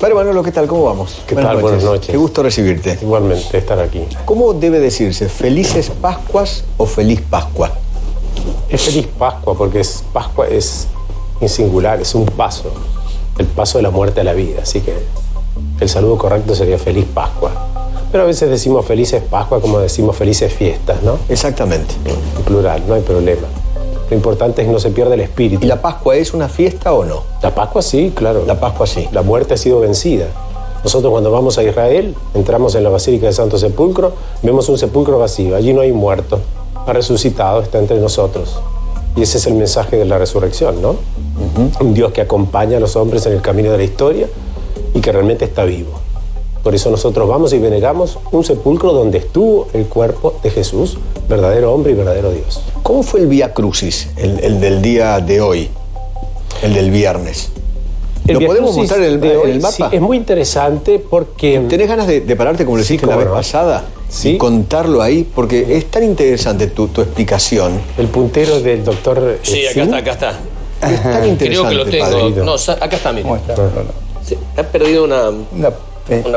Padre Manolo, ¿qué tal? ¿Cómo vamos? ¿Qué tal? Buenas noches. Qué gusto recibirte. Igualmente, estar aquí. ¿Cómo debe decirse? ¿Felices Pascuas o Feliz Pascua? Es Feliz Pascua porque Pascua es en singular, es un paso. El paso de la muerte a la vida. Así que el saludo correcto sería Feliz Pascua. Pero a veces decimos Felices Pascua como decimos Felices Fiestas, ¿no? Exactamente. En plural, no hay problema. Lo importante es que no se pierda el espíritu. ¿Y la Pascua es una fiesta o no? La Pascua sí, claro. La Pascua sí. La muerte ha sido vencida. Nosotros cuando vamos a Israel, entramos en la Basílica del Santo Sepulcro, vemos un sepulcro vacío. Allí no hay muerto. Ha resucitado, está entre nosotros. Y ese es el mensaje de la resurrección, ¿no? Un Dios que acompaña a los hombres en el camino de la historia y que realmente está vivo. Por eso nosotros vamos y veneramos un sepulcro donde estuvo el cuerpo de Jesús, verdadero hombre y verdadero Dios. ¿Cómo fue el Vía Crucis, el del día de hoy, el del viernes? ¿Lo podemos mostrar en el mapa? Sí, es muy interesante porque... ¿Tenés ganas de pararte, como lo hiciste la vez pasada? Sí. Y contarlo ahí, porque es tan interesante tu explicación. El puntero del doctor... Sí, acá está. Es tan interesante, Creo que lo tengo. padre. No, acá está, mire. Muéstralo. Sí, ha perdido una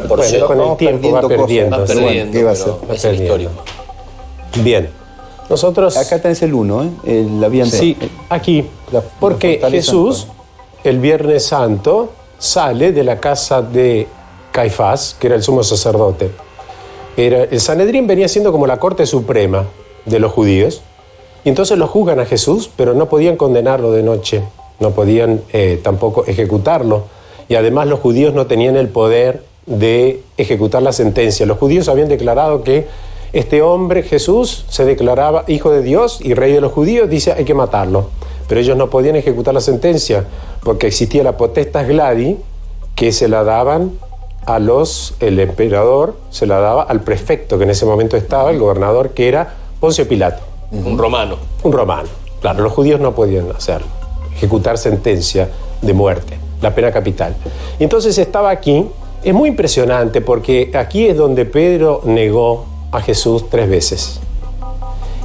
porción. Bueno, con el tiempo va perdiendo. Va sí. perdiendo, ¿qué va a pero hacer? es el histórico. Bien. Nosotros... Acá tenés el 1, ¿eh? La vía Sí, aquí. Porque Jesús, el Viernes Santo, sale de la casa de Caifás, que era el sumo sacerdote. El Sanedrín venía siendo como la corte suprema de los judíos. Y entonces lo juzgan a Jesús, pero no podían condenarlo de noche. No podían tampoco ejecutarlo. Y además los judíos no tenían el poder de ejecutar la sentencia. Los judíos habían declarado que este hombre, Jesús, se declaraba hijo de Dios y rey de los judíos, dice hay que matarlo. Pero ellos no podían ejecutar la sentencia porque existía la potestas gladi que se la daban el emperador se la daba al prefecto que en ese momento estaba, el gobernador, que era Poncio Pilato. Un romano. Un romano. Claro, los judíos no podían hacerlo, ejecutar sentencia de muerte, la pena capital. Y entonces estaba aquí. Es muy impresionante porque aquí es donde Pedro negó a Jesús 3 veces.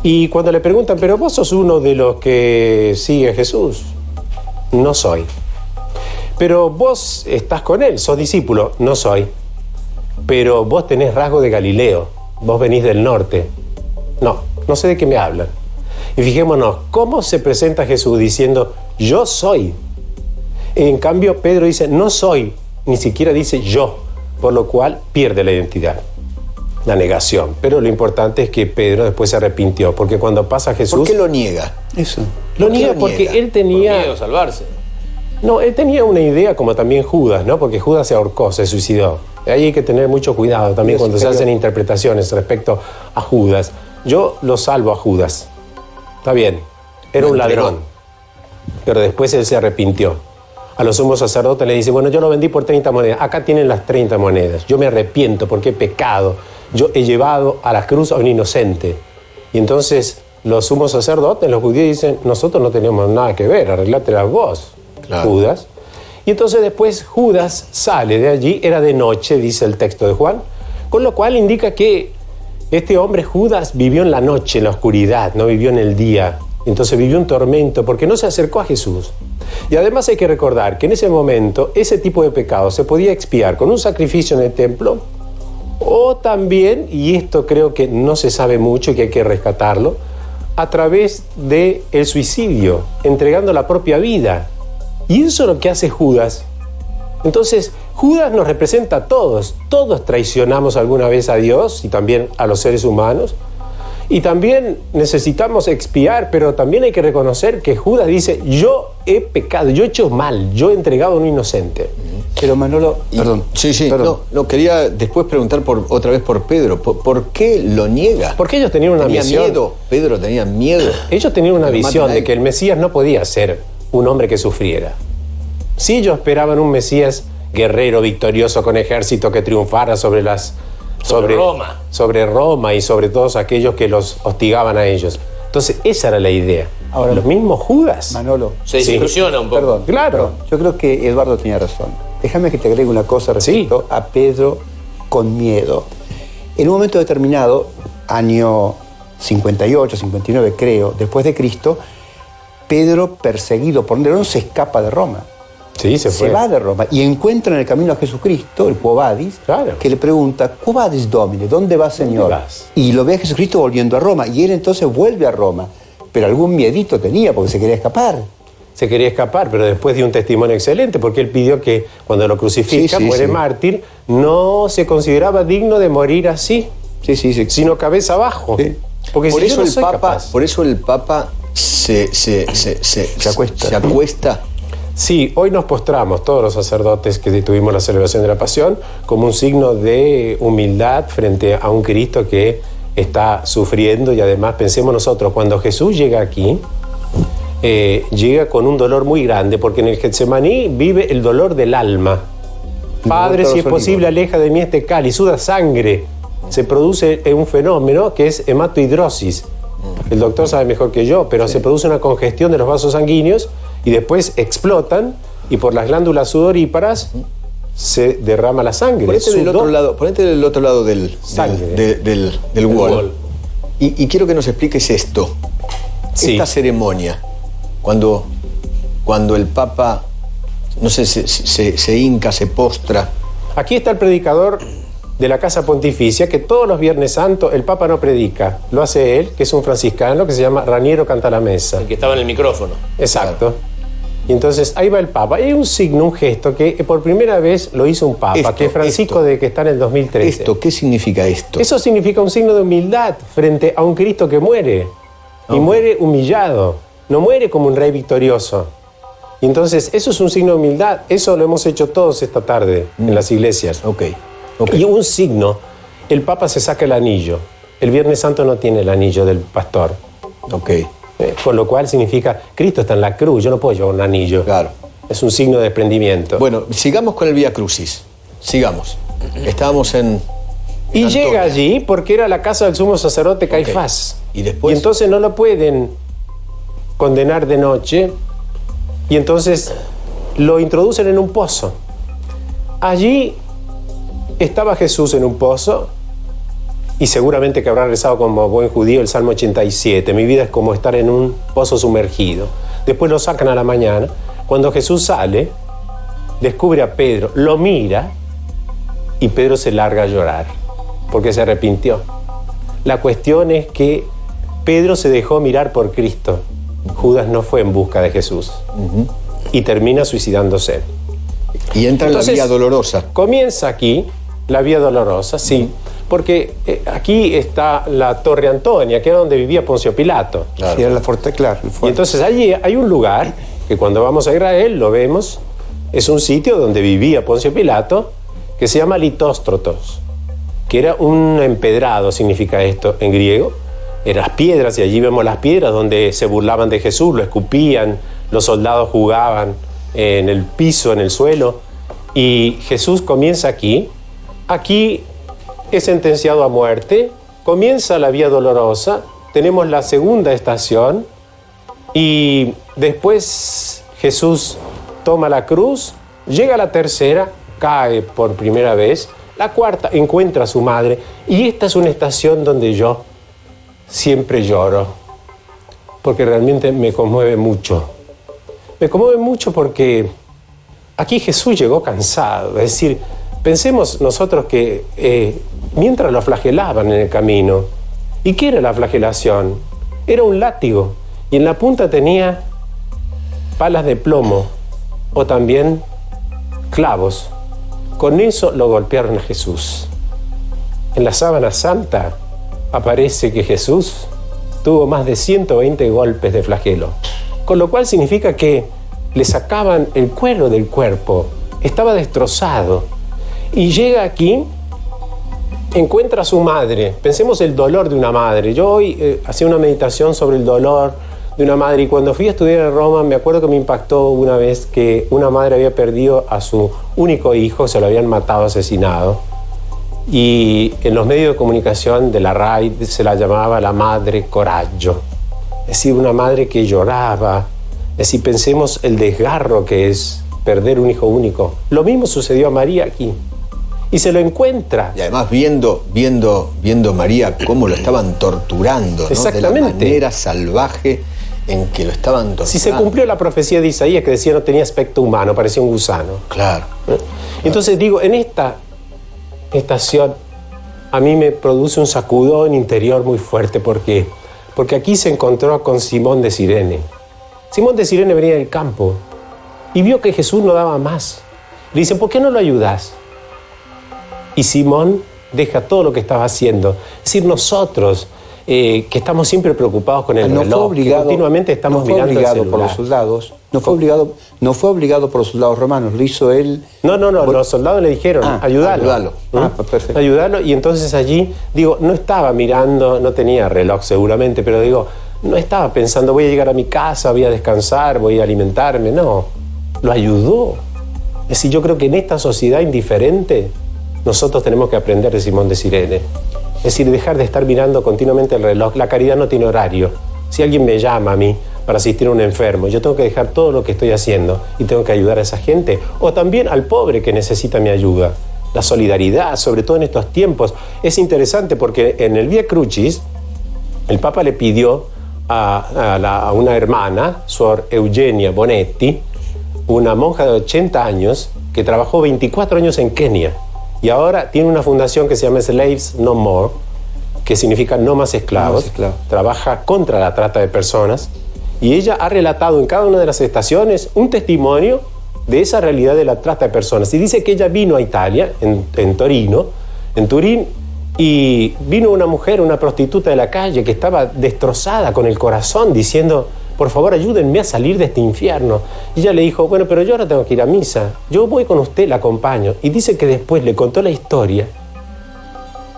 Y cuando le preguntan, ¿pero vos sos uno de los que sigue a Jesús? No soy. Pero vos estás con él, sos discípulo. No soy. Pero vos tenés rasgo de Galileo. Vos venís del norte. No sé de qué me hablan. Y fijémonos, ¿cómo se presenta Jesús diciendo, yo soy? En cambio, Pedro dice, no soy. Ni siquiera dice yo. Por lo cual pierde la identidad. La negación. Pero lo importante es que Pedro después se arrepintió, porque cuando pasa Jesús... ¿Por qué lo niega? Eso. Lo niega porque él tenía... Por miedo a salvarse. No, él tenía una idea como también Judas, ¿no? Porque Judas se ahorcó, se suicidó. Ahí hay que tener mucho cuidado también cuando se hacen interpretaciones respecto a Judas. Yo lo salvo a Judas. Está bien, era un ladrón. Pero después él se arrepintió. A los sumos sacerdotes le dice, bueno, yo lo vendí por 30 monedas. Acá tienen las 30 monedas. Yo me arrepiento porque he pecado. Yo he llevado a la cruz a un inocente. Y entonces los sumos sacerdotes, los judíos dicen, nosotros no tenemos nada que ver, arreglátela vos, claro. Judas. Y entonces después Judas sale de allí, era de noche, dice el texto de Juan, con lo cual indica que este hombre Judas vivió en la noche, en la oscuridad, no vivió en el día. Entonces vivió un tormento porque no se acercó a Jesús. Y además hay que recordar que en ese momento ese tipo de pecado se podía expiar con un sacrificio en el templo o también, y esto creo que no se sabe mucho y que hay que rescatarlo, a través del suicidio, entregando la propia vida. Y eso es lo que hace Judas. Entonces, Judas nos representa a todos. Todos traicionamos alguna vez a Dios y también a los seres humanos. Y también necesitamos expiar, pero también hay que reconocer que Judas dice, yo he pecado, yo he hecho mal, yo he entregado a un inocente. Pero Manolo, perdón. Sí, perdón. No, quería después preguntar otra vez por Pedro. ¿Por qué lo niega? Porque ellos tenían una visión. Miedo. Pedro tenía miedo. Ellos tenían una Pero visión de que el Mesías no podía ser un hombre que sufriera. Sí, ellos esperaban un Mesías guerrero, victorioso, con ejército que triunfara sobre Roma y sobre todos aquellos que los hostigaban a ellos. Entonces, esa era la idea. Ahora, los mismos Judas. Manolo. Se desilusiona un poco. Perdón. Claro. Perdón. Yo creo que Eduardo tenía razón. Déjame que te agregue una cosa respecto a Pedro con miedo. En un momento determinado, año 58, 59 creo, después de Cristo, Pedro, perseguido por Nerón, se escapa de Roma. Sí, se va de Roma y encuentra en el camino a Jesucristo, el Quo Vadis, claro, que le pregunta, Quo Vadis Domine, ¿dónde vas, Señor? ¿Dónde vas? Y lo ve a Jesucristo volviendo a Roma, y él entonces vuelve a Roma, pero algún miedito tenía porque se quería escapar. Se quería escapar, pero después dio un testimonio excelente, porque él pidió que cuando lo crucifican, muere mártir, no se consideraba digno de morir así, sino cabeza abajo. Sí. Porque por, si eso yo no soy capaz. por eso el Papa se acuesta. Sí, hoy nos postramos, todos los sacerdotes que tuvimos la celebración de la Pasión, como un signo de humildad frente a un Cristo que está sufriendo. Y además pensemos nosotros, cuando Jesús llega aquí, llega con un dolor muy grande, porque en el Getsemaní vive el dolor del alma. Padre, si es posible, aleja de mí este cáliz, suda sangre. Se produce un fenómeno que es hematohidrosis. El doctor sabe mejor que yo, pero se produce una congestión de los vasos sanguíneos y después explotan y por las glándulas sudoríparas se derrama la sangre. Ponete del otro lado del wall. Y quiero que nos expliques esto. Sí. Esta ceremonia, cuando el Papa, no sé, se hinca, se postra. Aquí está el predicador de la Casa Pontificia, que todos los Viernes Santos el Papa no predica, lo hace él, que es un franciscano que se llama Raniero Cantalamessa. El que estaba en el micrófono. Exacto. Claro. Y entonces ahí va el Papa. Hay un signo, un gesto que por primera vez lo hizo un Papa, que es Francisco, de que está en el 2013. ¿Qué significa esto? Eso significa un signo de humildad frente a un Cristo que muere. Y muere humillado. No muere como un rey victorioso. Y entonces eso es un signo de humildad. Eso lo hemos hecho todos esta tarde en las iglesias. Okay. Y un signo, el Papa se saca el anillo. El Viernes Santo no tiene el anillo del pastor. Con lo cual significa, Cristo está en la cruz, yo no puedo llevar un anillo. Claro. Es un signo de desprendimiento. Bueno, sigamos con el Vía Crucis. Sigamos. Estábamos en Y Antonia. llega allí porque era la casa del sumo sacerdote Caifás. ¿Y después? Y entonces no lo pueden condenar de noche. Y entonces lo introducen en un pozo. Allí estaba Jesús en un pozo, y seguramente que habrá rezado como buen judío el Salmo 87. Mi vida es como estar en un pozo sumergido. Después lo sacan a la mañana. Cuando Jesús sale, descubre a Pedro, lo mira, y Pedro se larga a llorar, porque se arrepintió. La cuestión es que Pedro se dejó mirar por Cristo. Judas no fue en busca de Jesús. Y termina suicidándose. Y entra en la Vía Dolorosa. Comienza aquí la Vía Dolorosa, sí, porque aquí está la Torre Antonia, que era donde vivía Poncio Pilato. Claro. Sí, era la fuerte, claro. Y entonces allí hay un lugar que cuando vamos a Israel lo vemos, es un sitio donde vivía Poncio Pilato, que se llama Litóstrotos, que era un empedrado, significa esto en griego. Eran las piedras, y allí vemos las piedras donde se burlaban de Jesús, lo escupían, los soldados jugaban en el piso, en el suelo, y Jesús comienza aquí. Aquí es sentenciado a muerte, comienza la Vía Dolorosa, tenemos la segunda estación, y después Jesús toma la cruz, llega a la tercera, cae por primera vez, la cuarta encuentra a su madre, y esta es una estación donde yo siempre lloro, porque realmente me conmueve mucho. Me conmueve mucho porque aquí Jesús llegó cansado, es decir, pensemos nosotros que mientras lo flagelaban en el camino, ¿y qué era la flagelación? Era un látigo, y en la punta tenía palas de plomo, o también clavos. Con eso lo golpearon a Jesús. En la sábana santa aparece que Jesús tuvo más de 120 golpes de flagelo, con lo cual significa que le sacaban el cuero del cuerpo, estaba destrozado. Y llega aquí, encuentra a su madre. Pensemos el dolor de una madre. Yo hoy hacía una meditación sobre el dolor de una madre, y cuando fui a estudiar en Roma me acuerdo que me impactó una vez que una madre había perdido a su único hijo, se lo habían matado, asesinado, y en los medios de comunicación de la RAI se la llamaba la madre coraggio, es decir, una madre que lloraba. Es decir, pensemos el desgarro que es perder un hijo único. Lo mismo sucedió a María aquí. Y se lo encuentra. Y además viendo María cómo lo estaban torturando, ¿no? Exactamente. De la manera salvaje en que lo estaban torturando. Si se cumplió la profecía de Isaías que decía no tenía aspecto humano, parecía un gusano. Claro. Entonces digo, en esta estación a mí me produce un sacudón interior muy fuerte. ¿Por qué? Porque aquí se encontró con Simón de Cirene. Simón de Cirene venía del campo y vio que Jesús no daba más. Le dicen, ¿por qué no lo ayudas? Y Simón deja todo lo que estaba haciendo. Es decir, nosotros que estamos siempre preocupados con el reloj, que continuamente estamos mirando el celular. Por los soldados, no fue obligado por los soldados romanos, lo hizo él. No, los soldados le dijeron, ayúdalo. Perfecto. Ayudarlo, y entonces allí, digo, no estaba mirando, no tenía reloj seguramente, pero digo, no estaba pensando, voy a llegar a mi casa, voy a descansar, voy a alimentarme, no, lo ayudó. Es decir, yo creo que en esta sociedad indiferente, nosotros tenemos que aprender de Simón de Cirene. Es decir, dejar de estar mirando continuamente el reloj. La caridad no tiene horario. Si alguien me llama a mí para asistir a un enfermo, yo tengo que dejar todo lo que estoy haciendo y tengo que ayudar a esa gente. O también al pobre que necesita mi ayuda. La solidaridad, sobre todo en estos tiempos. Es interesante porque en el Vía Crucis, el Papa le pidió a una hermana, Sor Eugenia Bonetti, una monja de 80 años que trabajó 24 años en Kenia. Y ahora tiene una fundación que se llama Slaves No More, que significa no más esclavos. Trabaja contra la trata de personas. Y ella ha relatado en cada una de las estaciones un testimonio de esa realidad de la trata de personas. Y dice que ella vino a Italia, en Torino, en Turín, y vino una mujer, una prostituta de la calle, que estaba destrozada con el corazón, diciendo, por favor, ayúdenme a salir de este infierno. Y ella le dijo, bueno, pero yo ahora tengo que ir a misa. Yo voy con usted, la acompaño. Y dice que después le contó la historia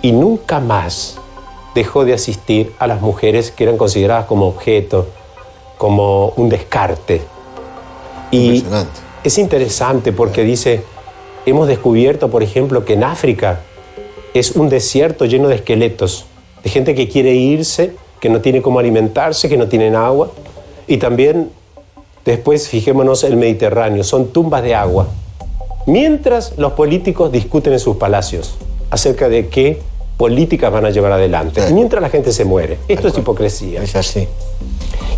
y nunca más dejó de asistir a las mujeres que eran consideradas como objeto, como un descarte. Y es interesante porque dice, hemos descubierto, por ejemplo, que en África es un desierto lleno de esqueletos, de gente que quiere irse, que no tiene cómo alimentarse, que no tienen agua. Y también, después, fijémonos, el Mediterráneo, son tumbas de agua. Mientras los políticos discuten en sus palacios acerca de qué políticas van a llevar adelante. Y mientras la gente se muere. Esto es hipocresía. Es así.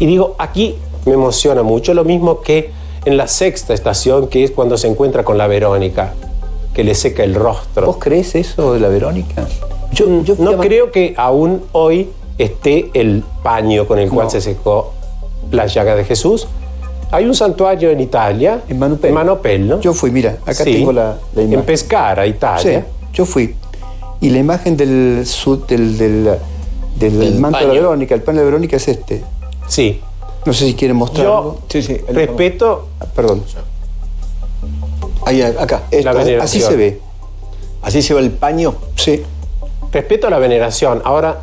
Y digo, aquí me emociona mucho, lo mismo que en la sexta estación, que es cuando se encuentra con la Verónica, que le seca el rostro. ¿Vos crees eso de la Verónica? Yo no creo que aún hoy esté el paño con el cual se secó la llaga de Jesús. Hay un santuario en Italia, en Manopello. Yo fui, mira, acá tengo la imagen. En Pescara, Italia. Sí, yo fui. Y la imagen del manto de la Verónica, el pan de la Verónica es este. Sí. No sé si quieren mostrarlo. Yo respeto... Perdón. Ahí, acá. Así se ve. ¿Así se ve el paño? Sí. Respeto a la veneración. Ahora,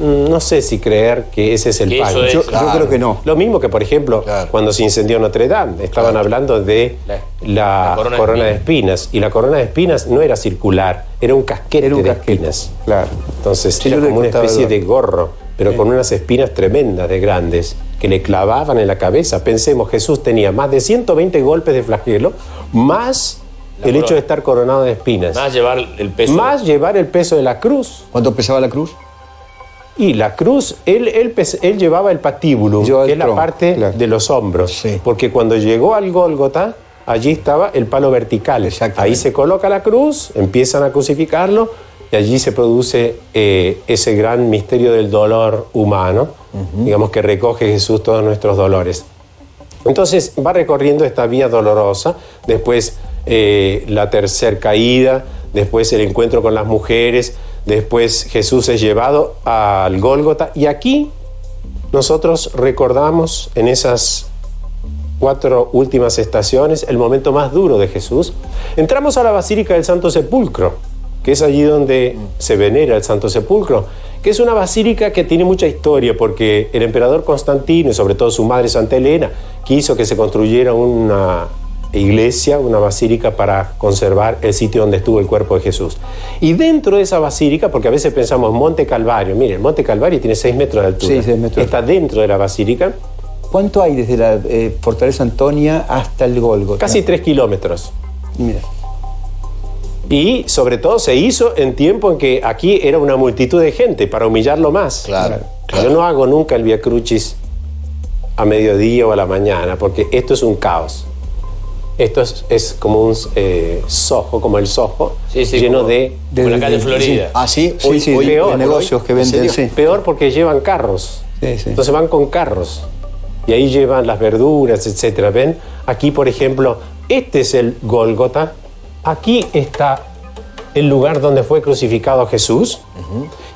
no sé si creer que ese es el paño. Yo creo que no. Lo mismo que, por ejemplo, cuando se incendió Notre Dame, estaban hablando de la corona de espinas. Y la corona de espinas no era circular, era un casquete de espinas. Claro. Entonces era como una especie de gorro, pero con unas espinas tremendas de grandes que le clavaban en la cabeza. Pensemos, Jesús tenía más de 120 golpes de flagelo, más el hecho de estar coronado de espinas. Más llevar el peso. Más llevar el peso de la cruz. ¿Cuánto pesaba la cruz? Y la cruz, él llevaba el patíbulo, que es la parte de los hombros. Sí. Porque cuando llegó al Gólgota, allí estaba el palo vertical. Ahí se coloca la cruz, empiezan a crucificarlo, y allí se produce ese gran misterio del dolor humano, digamos que recoge Jesús todos nuestros dolores. Entonces va recorriendo esta vía dolorosa, después la tercera caída, después el encuentro con las mujeres, después Jesús es llevado al Gólgota, y aquí nosotros recordamos en esas 4 últimas estaciones el momento más duro de Jesús. Entramos a la Basílica del Santo Sepulcro, que es allí donde se venera el Santo Sepulcro, que es una basílica que tiene mucha historia, porque el emperador Constantino y sobre todo su madre Santa Elena quiso que se construyera una iglesia, una basílica para conservar el sitio donde estuvo el cuerpo de Jesús. Y dentro de esa basílica, porque a veces pensamos Monte Calvario, mire, el Monte Calvario tiene 6 metros de altura, sí, 6 metros. Está dentro de la basílica. ¿Cuánto hay desde la Fortaleza Antonia hasta el Gólgota? Casi 3 kilómetros. Mira. Y sobre todo se hizo en tiempo en que aquí era una multitud de gente para humillarlo más. Claro. Yo no hago nunca el Vía Crucis a mediodía o a la mañana, porque esto es un caos. Esto es como un Soho, como el Soho, lleno como, de la calle Florida. Sí. Sí, peor, negocios que venden, sí. Peor porque llevan carros. Sí, sí. Entonces van con carros. Y ahí llevan las verduras, etcétera. ¿Ven? Aquí, por ejemplo, este es el Gólgota. Aquí está el lugar donde fue crucificado Jesús.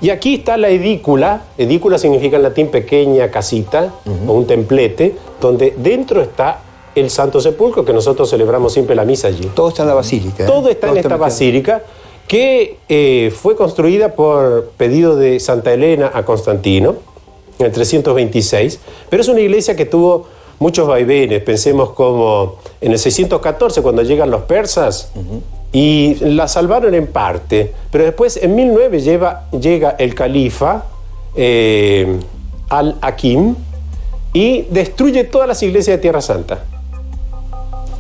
Y aquí está la edícula. Edícula significa en latín pequeña casita o un templete, donde dentro está el Santo Sepulcro, que nosotros celebramos siempre la misa allí. Todo está en la basílica. Todo está en esta basílica, que fue construida por pedido de Santa Elena a Constantino, en el 326, pero es una iglesia que tuvo muchos vaivenes. Pensemos como en el 614, cuando llegan los persas, y la salvaron en parte, pero después en 1009 llega el califa Al-Hakim y destruye todas las iglesias de Tierra Santa,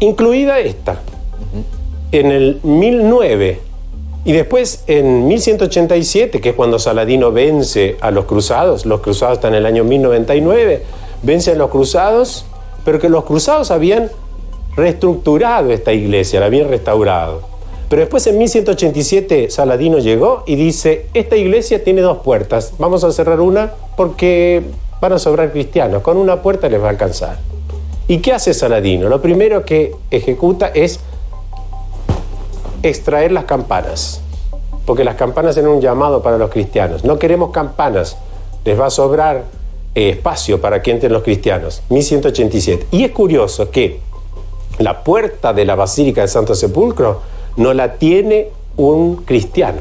incluida esta, en el 1009. Y después, en 1187, que es cuando Saladino vence a los cruzados están en el año 1099, vence a los cruzados, pero que los cruzados habían reestructurado esta iglesia, la habían restaurado. Pero después, en 1187, Saladino llegó y dice, esta iglesia tiene 2 puertas, vamos a cerrar una porque van a sobrar cristianos, con una puerta les va a alcanzar. ¿Y qué hace Saladino? Lo primero que ejecuta es extraer las campanas, porque las campanas eran un llamado para los cristianos. No queremos campanas, les va a sobrar espacio para que entren los cristianos. 1187. Y es curioso que la puerta de la Basílica del Santo Sepulcro no la tiene un cristiano,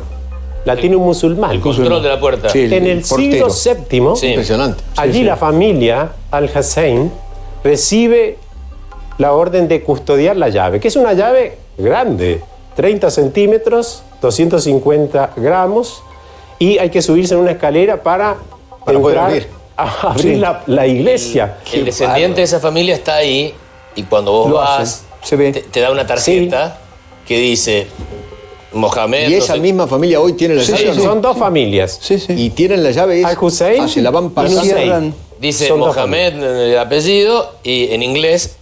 la tiene un musulmán. El control de la puerta. Sí, en el siglo VII, impresionante. allí la familia Al-Hussein recibe la orden de custodiar la llave, que es una llave grande, 30 centímetros, 250 gramos, y hay que subirse en una escalera para poder entrar a abrir la iglesia. El descendiente de esa familia está ahí, y cuando vos vas, te da una tarjeta que dice Mohamed. Y esa misma familia hoy tiene la llave. Son 2 familias. Y tienen la llave. Al-Hussein se la van pasando. Dice Son Mohamed el apellido, y en inglés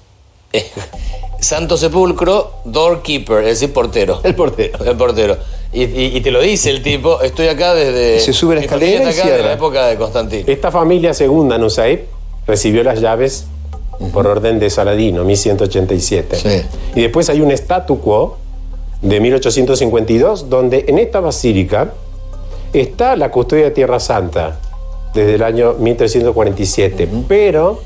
Santo Sepulcro, doorkeeper, es decir, portero. El portero. El portero. Y te lo dice el tipo, estoy acá desde... Se sube la escalera y cierra. De la época de Constantino. Esta familia segunda, Nusaib, recibió las llaves por orden de Saladino, 1187. Sí. Y después hay un statu quo de 1852, donde en esta basílica está la custodia de Tierra Santa, desde el año 1347. Pero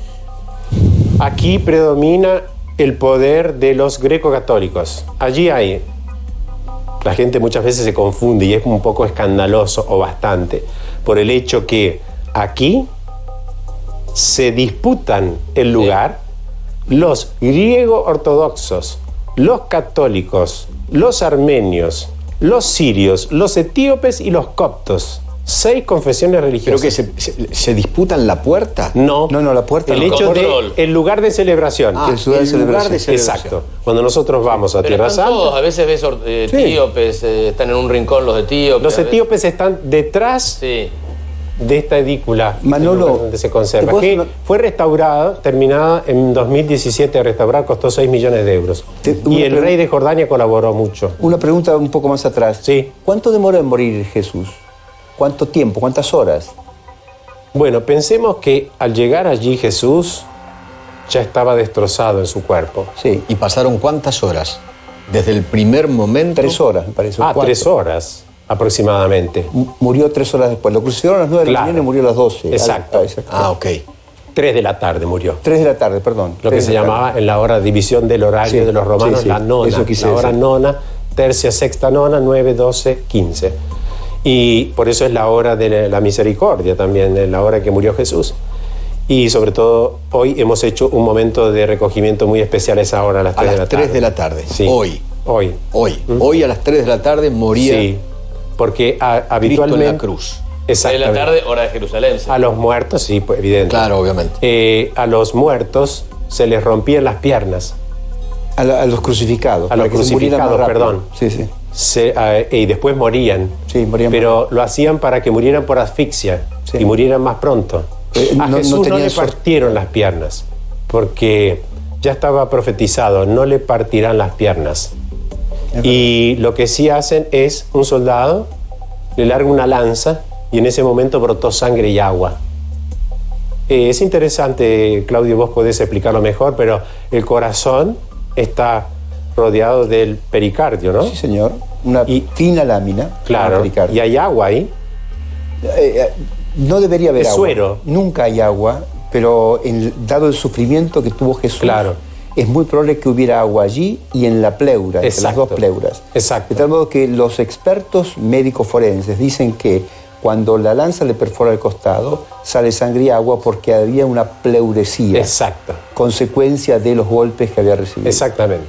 aquí predomina el poder de los greco-católicos. Allí hay... La gente muchas veces se confunde y es un poco escandaloso, o bastante, por el hecho que aquí se disputan el lugar los griego-ortodoxos, los católicos, los armenios, los sirios, los etíopes y los coptos. 6 confesiones religiosas. ¿Pero que se disputan la puerta? No, la puerta. El hecho de el lugar de celebración. El lugar de celebración. Exacto. Cuando nosotros vamos a Tierra Santa. Todos, a veces ves etíopes, están en un rincón los etíopes. Los etíopes están detrás de esta edícula, Manolo, donde se conserva, que fue restaurada, terminada en 2017 de restaurar, costó 6 millones de euros. Y el rey de Jordania colaboró mucho. Una pregunta un poco más atrás. Sí. ¿Cuánto demora en morir Jesús? ¿Cuánto tiempo? ¿Cuántas horas? Bueno, pensemos que al llegar allí Jesús ya estaba destrozado en su cuerpo. Sí. ¿Y pasaron cuántas horas? Desde el primer momento... 3 horas, me parece. 3 horas aproximadamente. Murió 3 horas después. Lo crucificaron a las 9 de la mañana y murió a las 12. Exacto. Ok. 3 de la tarde murió. 3 de la tarde, perdón. Lo que se llamaba en la hora de división del horario de los romanos, la nona. La hora nona, tercia, sexta, nona, 9, 12, 15. Y por eso es la hora de la misericordia también, la hora que murió Jesús. Y sobre todo, hoy hemos hecho un momento de recogimiento muy especial a esa hora, a las 3 de la tarde. A las 3 de la tarde. Sí. Hoy. Hoy a las 3 de la tarde moría... Sí, porque habitualmente... Cristo en la cruz. 3 de la tarde, hora de Jerusalén. A los muertos, sí, pues evidente. Claro, obviamente. A los muertos se les rompían las piernas. A los crucificados. A los crucificados, perdón. Sí. Y después morían. Sí, morían. Pero lo hacían para que murieran por asfixia y murieran más pronto. A Jesús no le partieron las piernas. porque ya estaba profetizado, no le partirán las piernas. Y lo que sí hacen es, un soldado le larga una lanza y en ese momento brotó sangre y agua. Es interesante, Claudio, vos podés explicarlo mejor, pero el corazón está rodeado del pericardio, ¿no? Sí, señor. Una fina lámina. Claro, y hay agua ahí. No debería haber agua. Suero. Nunca hay agua, pero dado el sufrimiento que tuvo Jesús, claro, es muy probable que hubiera agua allí y en la pleura, entre las dos pleuras. Exacto. De tal modo que los expertos médicos forenses dicen que cuando la lanza le perfora el costado, sale sangre y agua porque había una pleuresía. Exacto. Consecuencia de los golpes que había recibido. Exactamente.